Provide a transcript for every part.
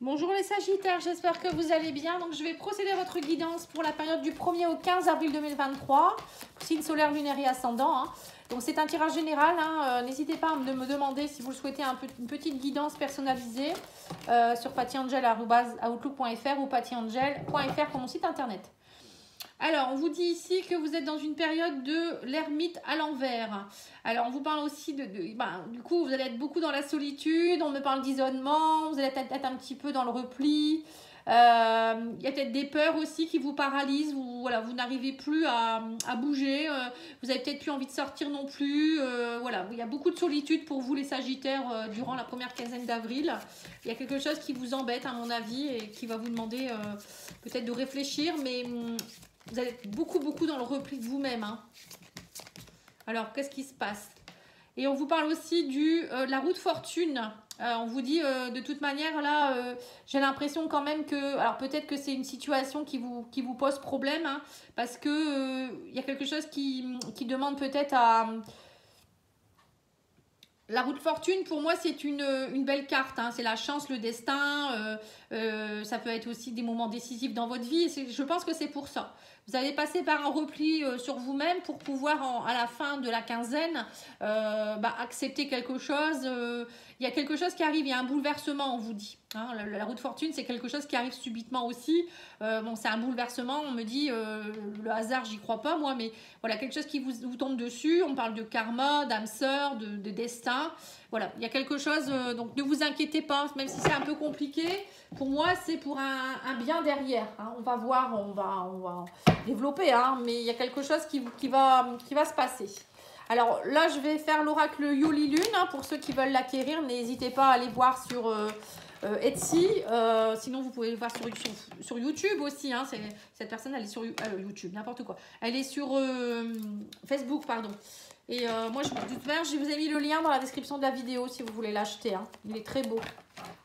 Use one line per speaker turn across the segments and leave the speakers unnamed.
Bonjour les Sagittaires, j'espère que vous allez bien. Donc je vais procéder à votre guidance pour la période du 1er au 15 avril 2023, signe solaire, lunaire et ascendant. Donc c'est un tirage général, n'hésitez pas à me demander si vous le souhaitez une petite guidance personnalisée sur pattyangel@outlook.fr ou pattyangel.fr pour mon site internet. Alors, on vous dit ici que vous êtes dans une période de l'ermite à l'envers. Alors, on vous parle aussi du coup, vous allez être beaucoup dans la solitude, on me parle d'isolement, vous allez être un petit peu dans le repli. Il y a peut-être des peurs aussi qui vous paralysent, vous n'arrivez plus à bouger, vous avez peut-être plus envie de sortir non plus. Il y a beaucoup de solitude pour vous les Sagittaires durant la première quinzaine d'avril. Il y a quelque chose qui vous embête à mon avis et qui va vous demander peut-être de réfléchir, mais vous allez être beaucoup dans le repli de vous-même. Alors, qu'est-ce qui se passe? Et on vous parle aussi de la roue de fortune. On vous dit, de toute manière, là, j'ai l'impression quand même que... Alors, peut-être que c'est une situation qui vous pose problème, parce que y a quelque chose qui demande peut-être à... La roue de fortune, pour moi, c'est une belle carte. C'est la chance, le destin. Ça peut être aussi des moments décisifs dans votre vie. Je pense que c'est pour ça. Vous allez passer par un repli sur vous-même pour pouvoir, à la fin de la quinzaine, accepter quelque chose. Il y a quelque chose qui arrive, il y a un bouleversement, on vous dit. La roue de fortune, c'est quelque chose qui arrive subitement aussi. C'est un bouleversement, on me dit, le hasard, j'y crois pas, moi, mais voilà, quelque chose qui vous tombe dessus. On parle de karma, d'âme sœur, de destin. Voilà, il y a quelque chose, donc ne vous inquiétez pas, même si c'est un peu compliqué. Pour moi, c'est pour un bien derrière. On va voir, on va développer, mais il y a quelque chose qui va se passer. Alors là, je vais faire l'oracle Yoli Lune. Pour ceux qui veulent l'acquérir, n'hésitez pas à aller voir sur Etsy. Sinon, vous pouvez le voir sur YouTube aussi. Cette personne, elle est sur YouTube, n'importe quoi. Elle est sur Facebook, pardon. Et moi, je vous ai mis le lien dans la description de la vidéo si vous voulez l'acheter. Il est très beau.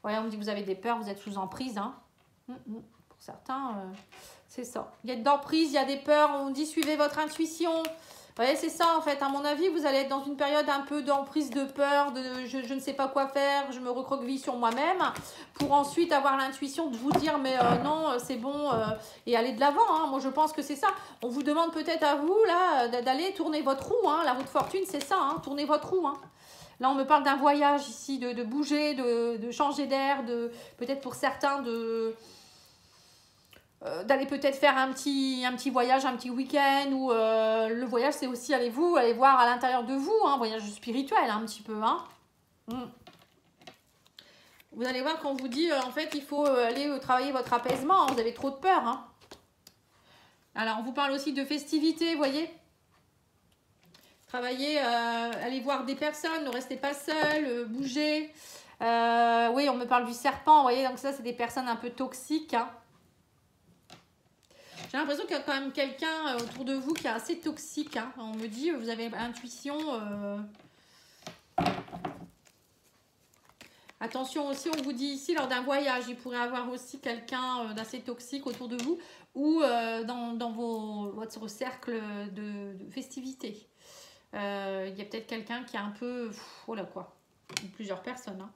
Voilà, on me dit que vous avez des peurs, vous êtes sous emprise. Pour certains, c'est ça. Il y a d'emprise, il y a des peurs. On dit suivez votre intuition. Vous voyez, c'est ça en fait. À mon avis, vous allez être dans une période un peu d'emprise, de peur, je ne sais pas quoi faire, je me recroqueville sur moi-même, pour ensuite avoir l'intuition de vous dire mais non, c'est bon, et aller de l'avant. Moi, je pense que c'est ça. On vous demande peut-être à vous là d'aller tourner votre roue. La roue de fortune, c'est ça, tourner votre roue. Là, on me parle d'un voyage ici, de bouger, de changer d'air, peut-être pour certains d'aller peut-être faire un petit voyage, un petit week-end, ou le voyage, c'est aussi aller voir à l'intérieur de vous, voyage spirituel un petit peu. Vous allez voir qu'on vous dit, en fait, il faut aller travailler votre apaisement, vous avez trop de peur. Alors, on vous parle aussi de festivités, vous voyez. Travailler, aller voir des personnes, ne restez pas seul, bougez. Oui, on me parle du serpent, vous voyez, donc ça, c'est des personnes un peu toxiques. J'ai l'impression qu'il y a quand même quelqu'un autour de vous qui est assez toxique. On me dit, vous avez l'intuition. Attention aussi, on vous dit ici, lors d'un voyage, il pourrait y avoir aussi quelqu'un d'assez toxique autour de vous ou dans votre cercle de festivités. Il y a peut-être quelqu'un qui est un peu... Voilà quoi. Plusieurs personnes.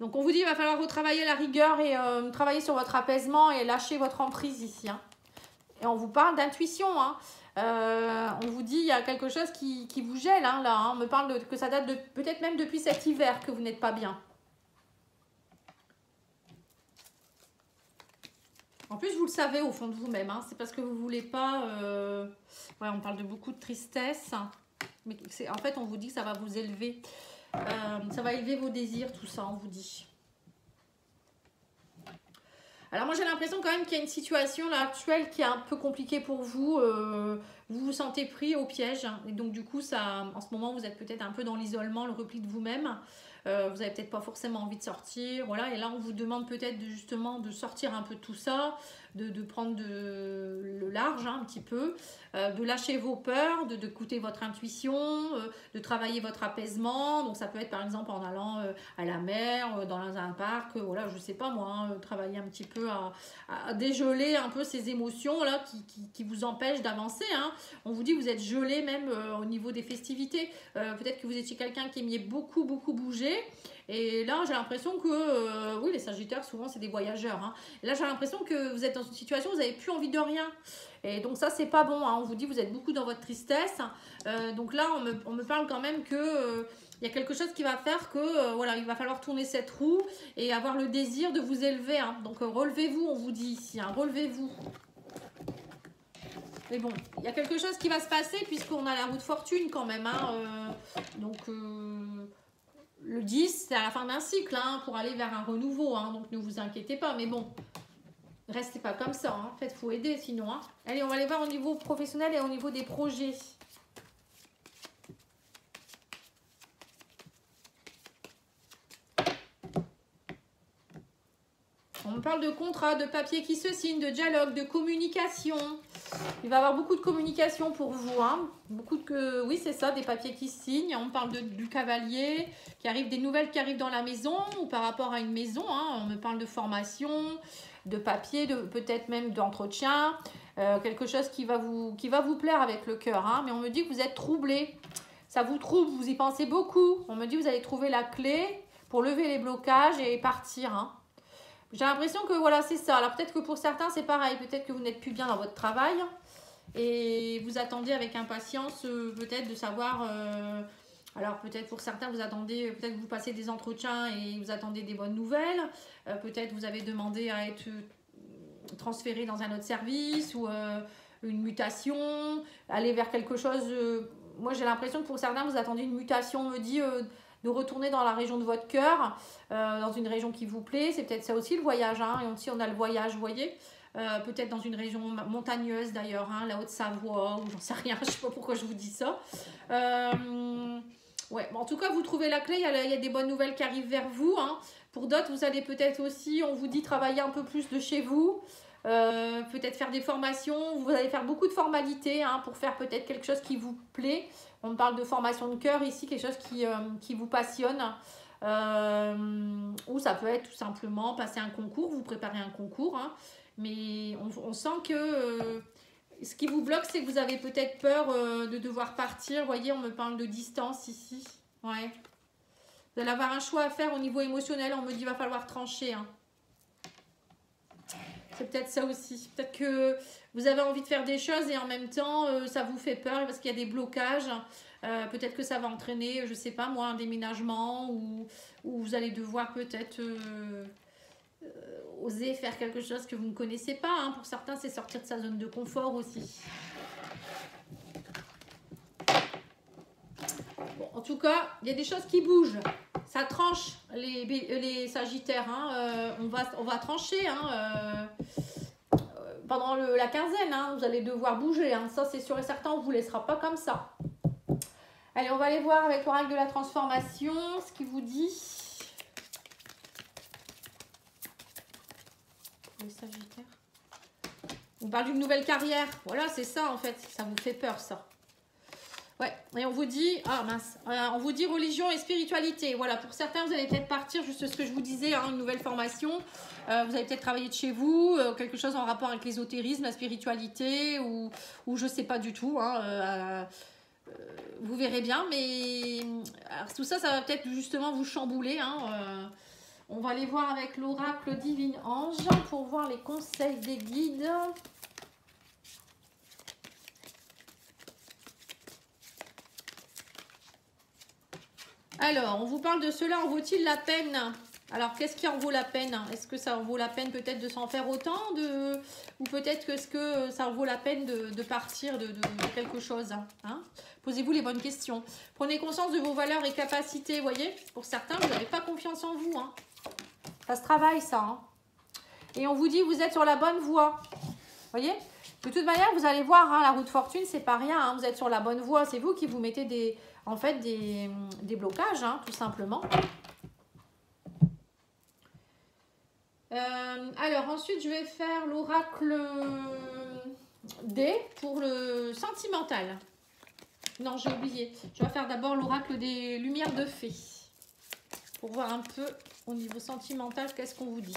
Donc, on vous dit qu'il va falloir retravailler la rigueur et travailler sur votre apaisement et lâcher votre emprise ici. Et on vous parle d'intuition. On vous dit qu'il y a quelque chose qui vous gèle là. On me parle que ça date peut-être même depuis cet hiver que vous n'êtes pas bien. En plus, vous le savez au fond de vous-même. C'est parce que vous ne voulez pas... on parle de beaucoup de tristesse. Mais en fait, on vous dit que ça va vous élever. Ça va élever vos désirs, tout ça, on vous dit. Alors moi j'ai l'impression quand même qu'il y a une situation là actuelle qui est un peu compliquée pour vous. Vous vous sentez pris au piège. Et donc du coup, en ce moment, vous êtes peut-être un peu dans l'isolement, le repli de vous-même. Vous n'avez peut-être pas forcément envie de sortir. Voilà. Et là, on vous demande peut-être justement de sortir un peu de tout ça, de prendre le large un petit peu, de lâcher vos peurs, d'écouter votre intuition, de travailler votre apaisement. Donc ça peut être par exemple en allant à la mer, dans un parc, voilà, je sais pas moi, travailler un petit peu à dégeler un peu ces émotions là qui vous empêchent d'avancer. On vous dit que vous êtes gelé même au niveau des festivités. Peut-être que vous étiez quelqu'un qui aimiez beaucoup bouger. voulez. Et là, j'ai l'impression que, oui, les Sagittaires, souvent, c'est des voyageurs. Hein. Et là, j'ai l'impression que vous êtes dans une situation où vous n'avez plus envie de rien. Et donc ça, c'est pas bon. Hein. On vous dit, vous êtes beaucoup dans votre tristesse. Donc là, on me parle quand même que... il y a quelque chose qui va faire que, voilà, il va falloir tourner cette roue et avoir le désir de vous élever. Hein. Donc, relevez-vous, on vous dit ici. Hein, relevez-vous. Mais bon, il y a quelque chose qui va se passer puisqu'on a la roue de fortune quand même. Hein. Donc, le 10, c'est à la fin d'un cycle hein, pour aller vers un renouveau. Hein. Donc, ne vous inquiétez pas. Mais bon, restez pas comme ça. Hein. En fait, il faut aider sinon. Hein. Allez, on va aller voir au niveau professionnel et au niveau des projets. On me parle de contrat, de papier qui se signe, de dialogue, de communication. Il va y avoir beaucoup de communication pour vous. Hein. Oui, c'est ça, des papiers qui se signent. On me parle du cavalier, qui arrive, des nouvelles qui arrivent dans la maison ou par rapport à une maison. Hein. On me parle de formation, de papier, peut-être même d'entretien. Quelque chose qui va vous plaire avec le cœur. Hein. Mais on me dit que vous êtes troublé. Ça vous trouble, vous y pensez beaucoup. On me dit que vous allez trouver la clé pour lever les blocages et partir. Hein. J'ai l'impression que voilà, c'est ça. Alors peut-être que pour certains, c'est pareil. Peut-être que vous n'êtes plus bien dans votre travail. Et vous attendez avec impatience peut-être de savoir... alors peut-être pour certains, vous attendez... Peut-être que vous passez des entretiens et vous attendez des bonnes nouvelles. Peut-être vous avez demandé à être transféré dans un autre service ou une mutation. Aller vers quelque chose... moi, j'ai l'impression que pour certains, vous attendez une mutation, on me dit... de retourner dans la région de votre cœur, dans une région qui vous plaît. C'est peut-être ça aussi le voyage. Hein. Et aussi, on a le voyage, vous voyez. Peut-être dans une région montagneuse d'ailleurs, hein, la Haute-Savoie, ou j'en sais rien, je ne sais pas pourquoi je vous dis ça. Ouais, en tout cas, vous trouvez la clé, il y a des bonnes nouvelles qui arrivent vers vous. Hein. Pour d'autres, vous allez peut-être aussi, on vous dit, travailler un peu plus de chez vous. Peut-être faire des formations, vous allez faire beaucoup de formalités hein, pour faire peut-être quelque chose qui vous plaît. On parle de formation de cœur ici, quelque chose qui vous passionne. Ou ça peut être tout simplement passer un concours, vous préparez un concours. Hein, mais on sent que ce qui vous bloque, c'est que vous avez peut-être peur de devoir partir. Vous voyez, on me parle de distance ici. Ouais. Vous allez avoir un choix à faire au niveau émotionnel. On me dit qu'il va falloir trancher. Hein. C'est peut-être ça aussi. Peut-être que vous avez envie de faire des choses et en même temps, ça vous fait peur parce qu'il y a des blocages. Peut-être que ça va entraîner, je ne sais pas moi, un déménagement ou vous allez devoir peut-être oser faire quelque chose que vous ne connaissez pas. Hein. Pour certains, c'est sortir de sa zone de confort aussi. Bon, en tout cas, il y a des choses qui bougent. Ça tranche, les Sagittaires. Hein. On va trancher. Hein. Pendant la quinzaine, hein, vous allez devoir bouger. Hein. Ça, c'est sûr et certain, on ne vous laissera pas comme ça. Allez, on va aller voir avec l'oracle de la transformation ce qu'il vous dit. Les Sagittaires. On parle d'une nouvelle carrière. Voilà, c'est ça en fait. Ça vous fait peur, ça. Ouais, et on vous dit, ah mince, on vous dit religion et spiritualité. Voilà, pour certains, vous allez peut-être partir, juste ce que je vous disais, hein, une nouvelle formation. Vous allez peut-être travailler de chez vous, quelque chose en rapport avec l'ésotérisme, la spiritualité, ou je ne sais pas du tout. Hein, vous verrez bien, mais alors, tout ça, ça va peut-être justement vous chambouler. Hein, on va aller voir avec l'oracle Divine Ange pour voir les conseils des guides. Alors, on vous parle de cela, en vaut-il la peine? Alors, qu'est-ce qui en vaut la peine? Est-ce que ça en vaut la peine peut-être de s'en faire autant ou peut-être que ça en vaut la peine de partir de quelque chose hein? Posez-vous les bonnes questions. Prenez conscience de vos valeurs et capacités, vous voyez. Pour certains, vous n'avez pas confiance en vous. Hein. Ça se travaille, ça. Hein. Et on vous dit, vous êtes sur la bonne voie. Vous voyez? De toute manière, vous allez voir, hein, la roue de fortune, c'est pas rien. Hein. Vous êtes sur la bonne voie. C'est vous qui vous mettez des blocages, hein, tout simplement. Alors, ensuite, je vais faire l'oracle D pour le sentimental. Non, j'ai oublié. Je vais faire d'abord l'oracle des lumières de fée. Pour voir un peu au niveau sentimental, qu'est-ce qu'on vous dit.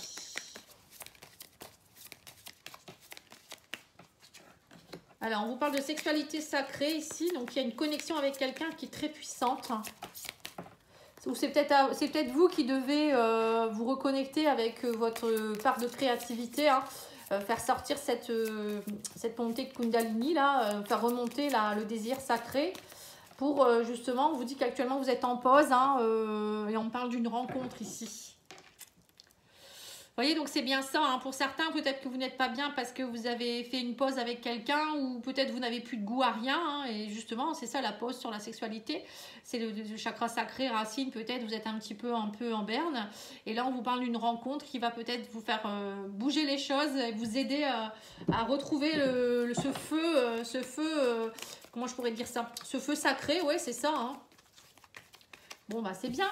Alors, on vous parle de sexualité sacrée ici. Donc, il y a une connexion avec quelqu'un qui est très puissante. Ou c'est peut-être vous qui devez vous reconnecter avec votre part de créativité, hein, faire sortir cette montée de Kundalini, là, faire remonter le désir sacré. Pour justement, on vous dit qu'actuellement vous êtes en pause, hein, et on parle d'une rencontre ici. Vous voyez, donc c'est bien ça, hein. Pour certains, peut-être que vous n'êtes pas bien parce que vous avez fait une pause avec quelqu'un ou peut-être vous n'avez plus de goût à rien, hein, et justement, c'est ça la pause sur la sexualité. C'est le chakra sacré, racine, peut-être vous êtes un peu en berne. Et là, on vous parle d'une rencontre qui va peut-être vous faire bouger les choses et vous aider à retrouver ce feu, comment je pourrais dire ça? Ce feu sacré, ouais, c'est ça, hein. Bon, bah c'est bien.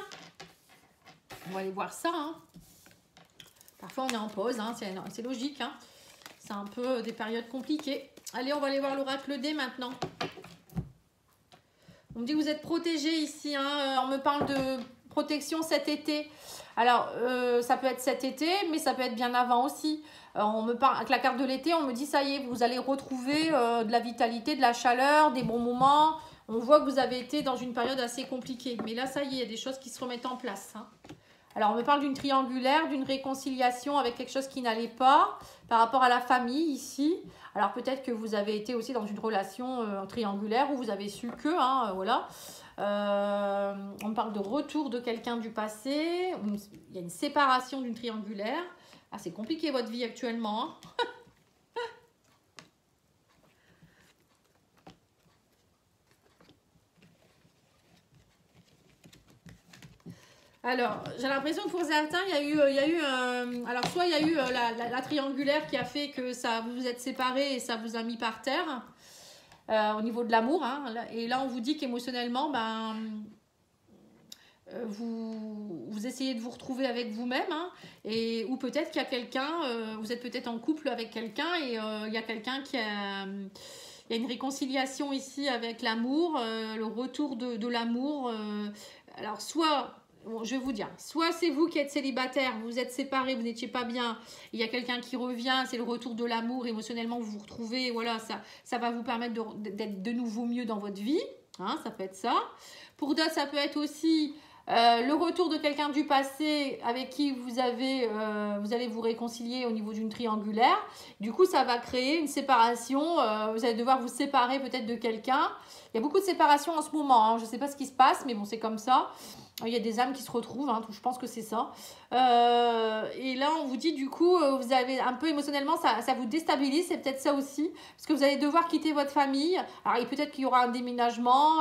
On va aller voir ça, hein. Parfois, on est en pause, hein, c'est logique. Hein. C'est un peu des périodes compliquées. Allez, on va aller voir l'oracle D maintenant. On me dit que vous êtes protégé ici. Hein. On me parle de protection cet été. Alors, ça peut être cet été, mais ça peut être bien avant aussi. On me parle, avec la carte de l'été, on me dit ça y est, vous allez retrouver de la vitalité, de la chaleur, des bons moments. On voit que vous avez été dans une période assez compliquée. Mais là, ça y est, il y a des choses qui se remettent en place. Hein. Alors, on me parle d'une triangulaire, d'une réconciliation avec quelque chose qui n'allait pas par rapport à la famille ici. Alors, peut-être que vous avez été aussi dans une relation triangulaire où vous avez su que, hein, voilà. On me parle de retour de quelqu'un du passé. Il y a une séparation d'une triangulaire. Ah, c'est compliqué votre vie actuellement, hein. Alors, j'ai l'impression que pour certains, il y a eu alors, soit il y a eu la triangulaire qui a fait que vous vous êtes séparés et ça vous a mis par terre au niveau de l'amour. Hein, et là, on vous dit qu'émotionnellement, ben, vous essayez de vous retrouver avec vous-même. Hein, ou peut-être qu'il y a quelqu'un, vous êtes peut-être en couple avec quelqu'un et il y a quelqu'un qui a... Il y a une réconciliation ici avec l'amour, le retour de l'amour. Alors, soit... Bon, je vais vous dire, soit c'est vous qui êtes célibataire, vous êtes séparés, vous n'étiez pas bien, il y a quelqu'un qui revient, c'est le retour de l'amour, émotionnellement vous vous retrouvez, voilà, ça va vous permettre d'être de nouveau mieux dans votre vie, hein, ça peut être ça. Pour d'autres, ça peut être aussi le retour de quelqu'un du passé avec qui vous allez vous réconcilier au niveau d'une triangulaire. Du coup, ça va créer une séparation, vous allez devoir vous séparer peut-être de quelqu'un. Il y a beaucoup de séparations en ce moment, hein, je ne sais pas ce qui se passe, mais bon, c'est comme ça. Il y a des âmes qui se retrouvent, hein, je pense que c'est ça. Et là, on vous dit du coup, vous avez un peu émotionnellement, ça vous déstabilise, c'est peut-être ça aussi. Parce que vous allez devoir quitter votre famille. Alors, peut-être qu'il y aura un déménagement,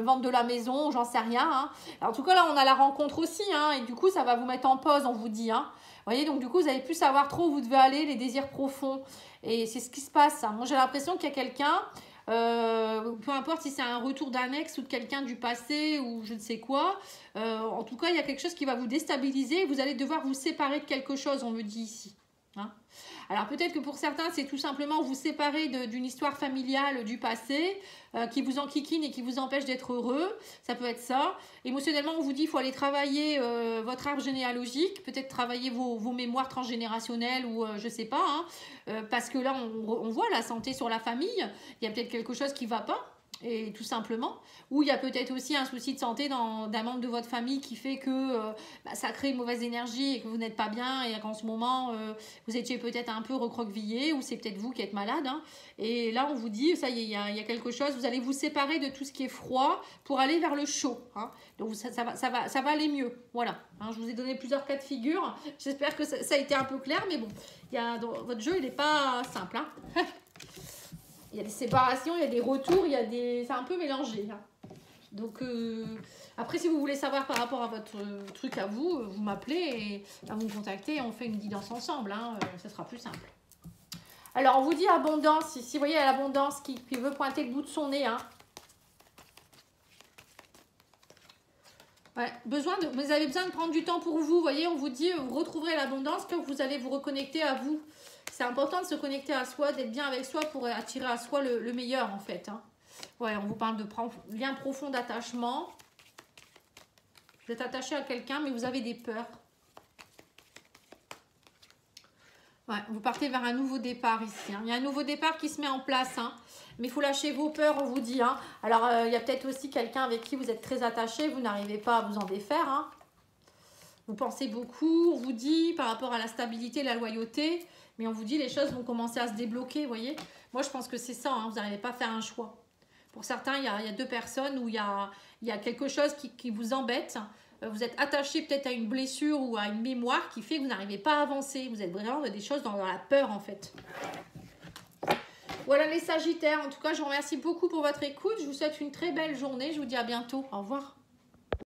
vente de la maison, j'en sais rien. Hein. Alors, en tout cas, là, on a la rencontre aussi. Hein, et du coup, ça va vous mettre en pause, on vous dit. Hein. Vous voyez, donc du coup, vous n'allez plus savoir trop où vous devez aller, les désirs profonds. Et c'est ce qui se passe. Hein. Moi, j'ai l'impression qu'il y a quelqu'un... peu importe si c'est un retour d'un ex ou de quelqu'un du passé ou je ne sais quoi, en tout cas il y a quelque chose qui va vous déstabiliser et vous allez devoir vous séparer de quelque chose, on me dit ici, hein. Alors peut-être que pour certains c'est tout simplement vous séparer d'une histoire familiale du passé qui vous enquiquine et qui vous empêche d'être heureux, ça peut être ça. Émotionnellement on vous dit il faut aller travailler votre arbre généalogique, peut-être travailler vos mémoires transgénérationnelles ou je sais pas, hein, parce que là on voit la santé sur la famille, il y a peut-être quelque chose qui va pas. Et tout simplement, ou il y a peut-être aussi un souci de santé d'un membre de votre famille qui fait que ça crée une mauvaise énergie et que vous n'êtes pas bien et qu'en ce moment vous étiez peut-être un peu recroquevillé ou c'est peut-être vous qui êtes malade, hein. Et là on vous dit ça y est, il y a quelque chose, vous allez vous séparer de tout ce qui est froid pour aller vers le chaud, hein. Donc ça va aller mieux, voilà, hein. Je vous ai donné plusieurs cas de figure, j'espère que ça a été un peu clair, mais bon, votre jeu il n'est pas simple, hein. Il y a des séparations, il y a des retours, c'est un peu mélangé. Hein. Donc, après, si vous voulez savoir par rapport à votre truc à vous, vous m'appelez et vous me contactez et on fait une guidance ensemble. Hein, ça sera plus simple. Alors, on vous dit abondance. Ici, vous voyez, il y a l'abondance qui veut pointer le bout de son nez. Hein. Ouais, vous avez besoin de prendre du temps pour vous. Vous voyez, on vous dit, vous retrouverez l'abondance quand vous allez vous reconnecter à vous. C'est important de se connecter à soi, d'être bien avec soi pour attirer à soi le meilleur en fait. Hein. Ouais, on vous parle de lien profond d'attachement. Vous êtes attaché à quelqu'un mais vous avez des peurs. Ouais, vous partez vers un nouveau départ ici. Il y a un nouveau départ qui se met en place. Mais il faut lâcher vos peurs, on vous dit. Alors, il y a peut-être aussi quelqu'un avec qui vous êtes très attaché. Vous n'arrivez pas à vous en défaire. Vous pensez beaucoup. On vous dit par rapport à la stabilité, la loyauté. Mais on vous dit les choses vont commencer à se débloquer, vous voyez. Moi, je pense que c'est ça. Vous n'arrivez pas à faire un choix. Pour certains, il y a deux personnes où il y a quelque chose qui vous embête. Vous êtes attaché peut-être à une blessure ou à une mémoire qui fait que vous n'arrivez pas à avancer. Vous êtes vraiment des choses dans la peur en fait. Voilà les Sagittaires. En tout cas, je vous remercie beaucoup pour votre écoute. Je vous souhaite une très belle journée. Je vous dis à bientôt. Au revoir.